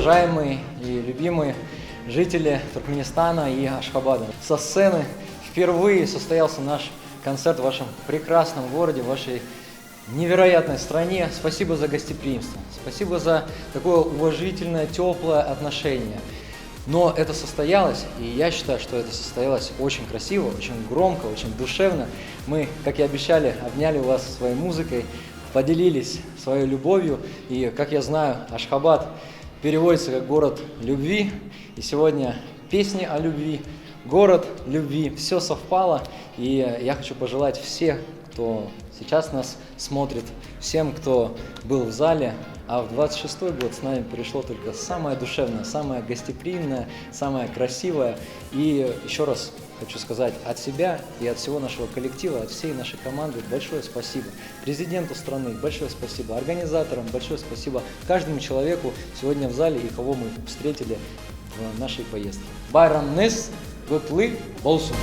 уважаемые и любимые жители Туркменистана и Ашхабада. Со сцены впервые состоялся наш концерт в вашем прекрасном городе, в вашей невероятной стране. Спасибо за гостеприимство, спасибо за такое уважительное, теплое отношение. Но это состоялось, и я считаю, что это состоялось очень красиво, очень громко, очень душевно. Мы, как и обещали, обняли вас своей музыкой, поделились своей любовью. И, как я знаю, Ашхабад переводится как «город любви». И сегодня песни о любви, город любви, все совпало. И я хочу пожелать всем, кто сейчас нас смотрит, всем, кто был в зале, а в 26-й год с нами пришло только самое душевное, самое гостеприимное, самое красивое. И еще раз хочу сказать от себя и от всего нашего коллектива, от всей нашей команды большое спасибо. Президенту страны большое спасибо, организаторам большое спасибо, каждому человеку сегодня в зале и кого мы встретили в нашей поездке. Байрам Нес, Гутлы, Болсун.